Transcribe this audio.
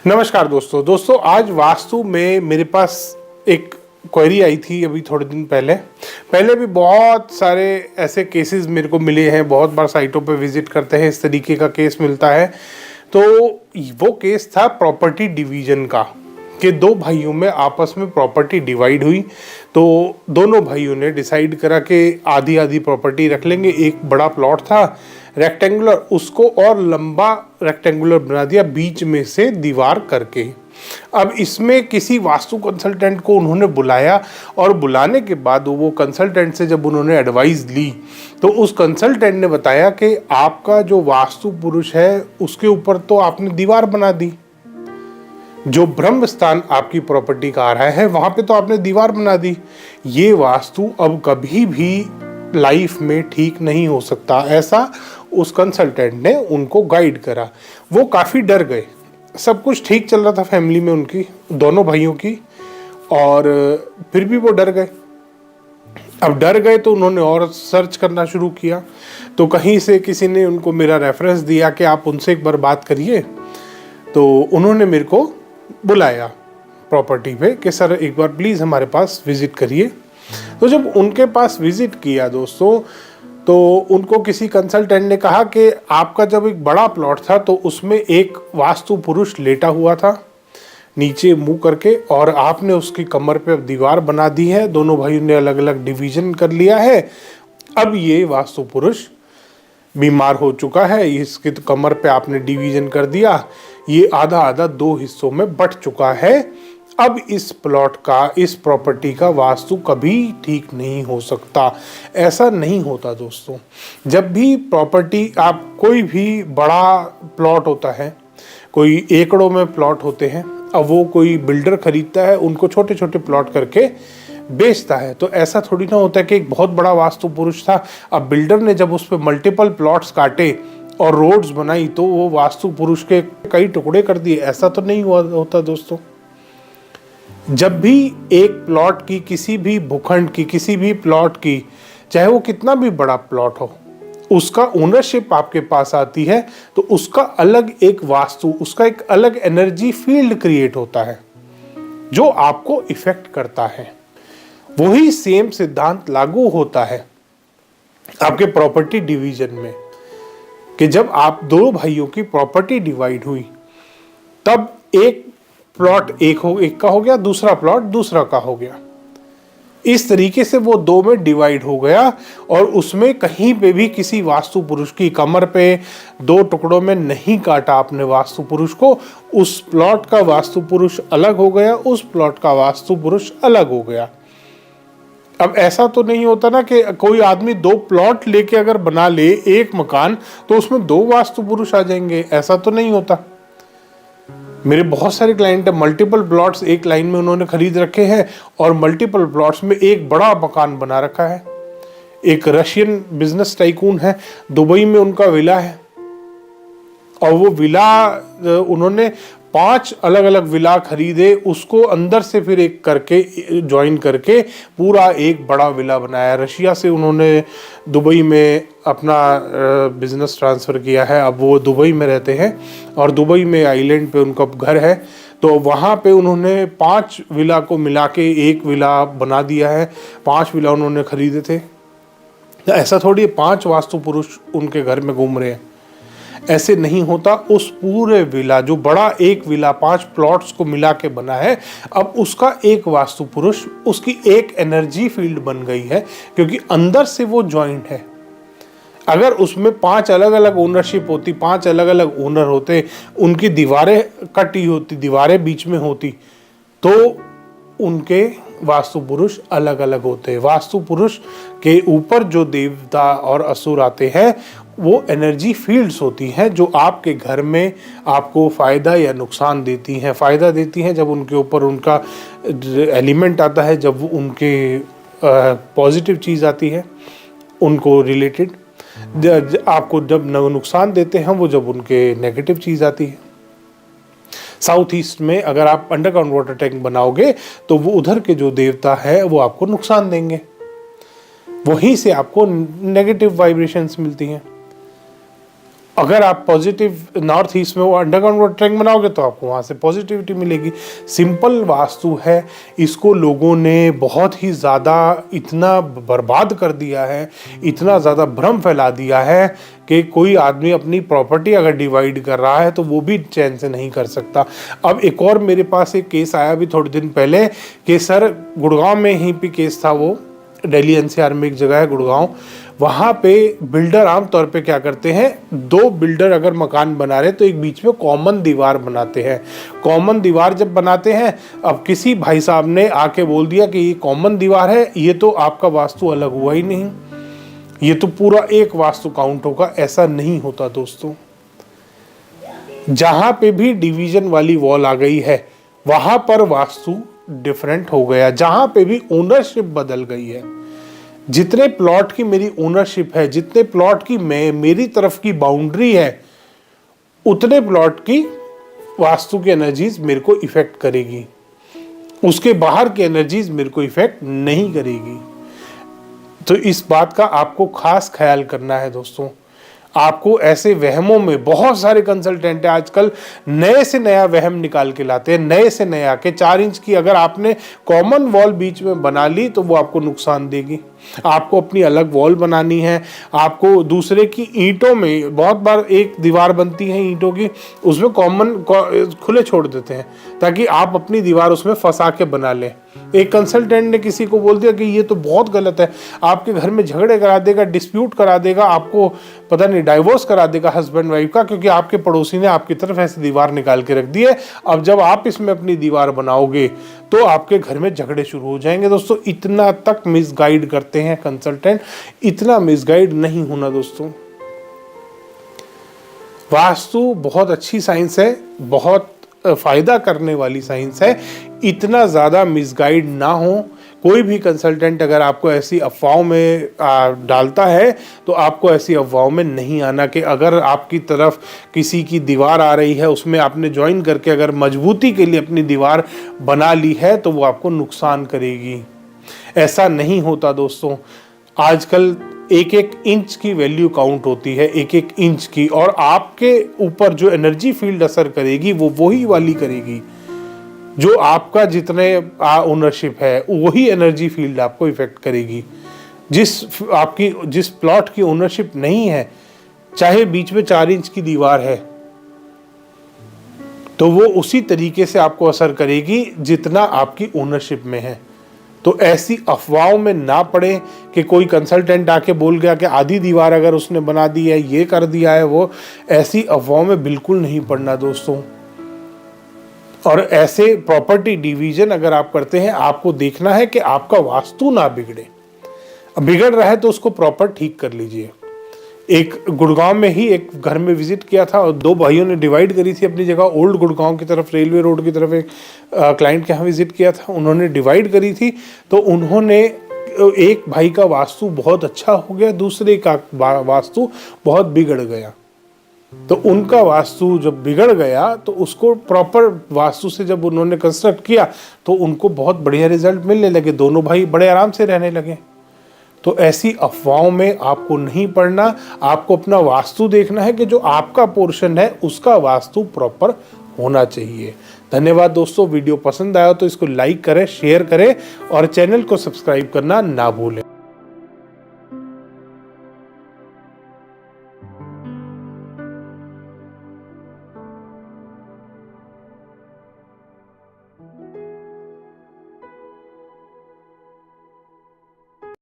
नमस्कार दोस्तों आज वास्तु में मेरे पास एक क्वेरी आई थी अभी थोड़े दिन पहले भी बहुत सारे ऐसे केसेस मेरे को मिले हैं। बहुत बार साइटों पे विजिट करते हैं, इस तरीके का केस मिलता है। तो वो केस था प्रॉपर्टी डिवीजन का, कि दो भाइयों में आपस में प्रॉपर्टी डिवाइड हुई। तो दोनों भाइयों ने डिसाइड करा कि आधी आधी प्रॉपर्टी रख लेंगे। एक बड़ा प्लॉट था रेक्टेंगुलर, उसको और लंबा रेक्टेंगुलर बना दिया बीच में से दीवार करके। अब इसमें किसी वास्तु कंसल्टेंट को उन्होंने बुलाया और बुलाने के बाद वो कंसल्टेंट से जब उन्होंने एडवाइस ली तो उस कंसल्टेंट ने बताया कि आपका जो वास्तु पुरुष है उसके ऊपर तो आपने दीवार बना दी। जो ब्रह्म स्थान आपकी प्रॉपर्टी का आ रहा है वहां पे तो आपने दीवार बना दी। ये वास्तु अब कभी भी लाइफ में ठीक नहीं हो सकता, ऐसा उस कंसल्टेंट ने उनको गाइड करा। वो काफ़ी डर गए। सब कुछ ठीक चल रहा था फैमिली में उनकी, दोनों भाइयों की, और फिर भी वो डर गए। अब डर गए तो उन्होंने और सर्च करना शुरू किया। तो कहीं से किसी ने उनको मेरा रेफरेंस दिया कि आप उनसे एक बार बात करिए। तो उन्होंने मेरे को बुलाया प्रॉपर्टी पे कि सर एक बार प्लीज़ हमारे पास विज़िट करिए। तो जब उनके पास विज़िट किया दोस्तों, तो उनको किसी कंसल्टेंट ने कहा कि आपका जब एक बड़ा प्लॉट था तो उसमें एक वास्तु पुरुष लेटा हुआ था नीचे मुंह करके, और आपने उसकी कमर पे अब दीवार बना दी है। दोनों भाइयों ने अलग अलग डिवीजन कर लिया है। अब ये वास्तु पुरुष बीमार हो चुका है, इसकी तो कमर पे आपने डिवीजन कर दिया, ये आधा आधा दो हिस्सों में बंट चुका है। अब इस प्लॉट का, इस प्रॉपर्टी का वास्तु कभी ठीक नहीं हो सकता। ऐसा नहीं होता दोस्तों। जब भी प्रॉपर्टी, आप कोई भी बड़ा प्लॉट होता है, कोई एकड़ों में प्लॉट होते हैं, अब वो कोई बिल्डर खरीदता है, उनको छोटे छोटे प्लॉट करके बेचता है। तो ऐसा थोड़ी ना होता है कि एक बहुत बड़ा वास्तु पुरुष था, अब बिल्डर ने जब उस पर मल्टीपल प्लॉट्स काटे और रोड्स बनाई तो वो वास्तु पुरुष के कई टुकड़े कर दिए। ऐसा तो नहीं होता दोस्तों। जब भी एक प्लॉट की, किसी भी भूखंड की, किसी भी प्लॉट की, चाहे वो कितना भी बड़ा प्लॉट हो, उसका ओनरशिप आपके पास आती है तो उसका अलग एक वास्तु, उसका एक अलग एनर्जी फील्ड क्रिएट होता है जो आपको इफेक्ट करता है। वही सेम सिद्धांत लागू होता है आपके प्रॉपर्टी डिवीजन में, कि जब आप दो भाइयों की प्रॉपर्टी डिवाइड हुई तब एक प्लॉट एक का हो गया, दूसरा प्लॉट दूसरा का हो गया। इस तरीके से वो दो में डिवाइड हो गया, और उसमें कहीं पे भी किसी वास्तु पुरुष की कमर पे दो टुकड़ों में नहीं काटा आपने वास्तु पुरुष को। उस प्लॉट का वास्तु पुरुष अलग हो गया, उस प्लॉट का वास्तु पुरुष अलग हो गया। अब ऐसा तो नहीं होता ना कि कोई आदमी दो प्लॉट लेके अगर बना ले एक मकान तो उसमें दो वास्तु पुरुष आ जाएंगे, ऐसा तो नहीं होता। मेरे बहुत सारे क्लाइंट हैं, मल्टीपल प्लॉट्स एक लाइन में उन्होंने खरीद रखे हैं और मल्टीपल प्लॉट्स में एक बड़ा मकान बना रखा है। एक रशियन बिजनेस टाइकून है, दुबई में उनका विला है, और वो विला उन्होंने 5 अलग अलग विला खरीदे, उसको अंदर से फिर एक करके ज्वाइन करके पूरा एक बड़ा विला बनाया। रशिया से उन्होंने दुबई में अपना बिजनेस ट्रांसफ़र किया है। अब वो दुबई में रहते हैं और दुबई में आइलैंड पे उनका घर है। तो वहाँ पे उन्होंने 5 विला को मिला के एक विला बना दिया है। 5 विला उन्होंने खरीदे थे। ऐसा थोड़ी 5 वास्तु पुरुष उनके घर में घूम रहे हैं, ऐसे नहीं होता। उस पूरे विला, जो बड़ा एक विला 5 प्लॉट्स को मिला के बना है, अब उसका एक वास्तु पुरुष, उसकी एक एनर्जी फील्ड बन गई है, क्योंकि अंदर से वो जॉइंट है। अगर उसमें 5 अलग अलग ओनरशिप होती, 5 अलग अलग ओनर होते, उनकी दीवारें कटी होती, दीवारें बीच में होती, तो उनके वास्तु पुरुष अलग अलग होते। वास्तु पुरुष के ऊपर जो देवता और असुर आते हैं वो एनर्जी फील्ड्स होती हैं, जो आपके घर में आपको फ़ायदा या नुकसान देती हैं। फ़ायदा देती हैं जब उनके ऊपर उनका एलिमेंट आता है, जब उनके पॉजिटिव चीज़ आती है उनको रिलेटेड। आपको जब नुकसान देते हैं वो जब उनके नेगेटिव चीज़ आती है। साउथ ईस्ट में अगर आप अंडरग्राउंड वाटर टैंक बनाओगे तो वो उधर के जो देवता है वो आपको नुकसान देंगे, वहीं से आपको नेगेटिव वाइब्रेशंस मिलती हैं। अगर आप पॉजिटिव नॉर्थ ईस्ट में वो अंडरग्राउंड वाटर टैंक बनाओगे तो आपको वहाँ से पॉजिटिविटी मिलेगी। सिंपल वास्तु है, इसको लोगों ने बहुत ही ज़्यादा इतना बर्बाद कर दिया है, इतना ज़्यादा भ्रम फैला दिया है कि कोई आदमी अपनी प्रॉपर्टी अगर डिवाइड कर रहा है तो वो भी चैन से नहीं कर सकता। अब एक और मेरे पास एक केस आया भी थोड़े दिन पहले कि सर गुड़गांव में ही भी केस था, वो दिल्ली एनसीआर में एक जगह है गुड़गांव, वहाँ पे बिल्डर आमतौर पे क्या करते हैं, दो बिल्डर अगर मकान बना रहे तो एक बीच में कॉमन दीवार बनाते हैं। कॉमन दीवार जब बनाते हैं, अब किसी भाई साहब ने आके बोल दिया कि ये कॉमन दीवार है, ये तो आपका वास्तु अलग हुआ ही नहीं, ये तो पूरा एक वास्तु काउंट होगा। ऐसा नहीं होता दोस्तों। जहां पे भी डिवीजन वाली वॉल आ गई है वहां पर वास्तु डिफरेंट हो गया, जहां पे भी ओनरशिप बदल गई है। जितने प्लॉट की मेरी ओनरशिप है, जितने प्लॉट की मेरी तरफ की बाउंड्री है, उतने प्लॉट की वास्तु की एनर्जीज मेरे को इफेक्ट करेगी, उसके बाहर की एनर्जीज मेरे को इफेक्ट नहीं करेगी। तो इस बात का आपको खास ख्याल करना है दोस्तों। आपको ऐसे वहमों में, बहुत सारे कंसल्टेंट आजकल नए से नया वहम निकाल के लाते हैं, नए से नया के 4 इंच की अगर आपने कॉमन वॉल बीच में बना ली तो वो आपको नुकसान देगी। आपको अपनी अलग वॉल बनानी है, आपको दूसरे की ईंटों में, बहुत बार एक दीवार बनती है ईंटों की, उसमें कॉमन खुले छोड़ देते हैं ताकि आप अपनी दीवार उसमें फंसा के बना लें। एक कंसल्टेंट ने किसी को बोल दिया कि ये तो बहुत गलत है, आपके घर में झगड़े करा देगा, डिस्प्यूट करा देगा, आपको पता नहीं डाइवोर्स करा देगा हस्बैंड वाइफ का, क्योंकि आपके पड़ोसी ने आपकी तरफ ऐसी दीवार निकाल के रख दी है। अब जब आप इसमें अपनी दीवार बनाओगे तो आपके घर में झगड़े शुरू हो जाएंगे। दोस्तों इतना तक मिसगाइड करते हैं कंसल्टेंट, इतना मिसगाइड नहीं होना दोस्तों। वास्तु बहुत अच्छी साइंस है, बहुत फायदा करने वाली साइंस है, इतना ज़्यादा मिसगाइड ना हो। कोई भी कंसल्टेंट अगर आपको ऐसी अफवाहों में डालता है तो आपको ऐसी अफवाहों में नहीं आना कि अगर आपकी तरफ किसी की दीवार आ रही है उसमें आपने ज्वाइन करके अगर मजबूती के लिए अपनी दीवार बना ली है तो वो आपको नुकसान करेगी। ऐसा नहीं होता दोस्तों। आजकल एक एक इंच की वैल्यू काउंट होती है, एक एक इंच की, और आपके ऊपर जो एनर्जी फील्ड असर करेगी वो वही वाली करेगी। जो आपका जितने ओनरशिप है वही एनर्जी फील्ड आपको इफेक्ट करेगी। जिस प्लॉट की ओनरशिप नहीं है, चाहे बीच में 4 इंच की दीवार है, तो वो उसी तरीके से आपको असर करेगी जितना आपकी ओनरशिप में है। तो ऐसी अफवाहों में ना पड़े कि कोई कंसल्टेंट आके बोल गया कि आधी दीवार अगर उसने बना दी है, ये कर दिया है, वो ऐसी अफवाहों में बिल्कुल नहीं पड़ना दोस्तों। और ऐसे प्रॉपर्टी डिवीजन अगर आप करते हैं, आपको देखना है कि आपका वास्तु ना बिगड़े। बिगड़ रहा है तो उसको प्रॉपर ठीक कर लीजिए। एक गुड़गांव में ही एक घर में विजिट किया था और 2 भाइयों ने डिवाइड करी थी अपनी जगह। ओल्ड गुड़गांव की तरफ, रेलवे रोड की तरफ एक क्लाइंट के यहाँ विजिट किया था, उन्होंने डिवाइड करी थी। तो उन्होंने, एक भाई का वास्तु बहुत अच्छा हो गया, दूसरे का वास्तु बहुत बिगड़ गया। तो उनका वास्तु जब बिगड़ गया तो उसको प्रॉपर वास्तु से जब उन्होंने कंस्ट्रक्ट किया तो उनको बहुत बढ़िया रिजल्ट मिलने लगे, दोनों भाई बड़े आराम से रहने लगे। तो ऐसी अफवाहों में आपको नहीं पड़ना, आपको अपना वास्तु देखना है कि जो आपका पोर्शन है उसका वास्तु प्रॉपर होना चाहिए। धन्यवाद दोस्तों। वीडियो पसंद आया तो इसको लाइक करें, शेयर करें और चैनल को सब्सक्राइब करना ना भूलें।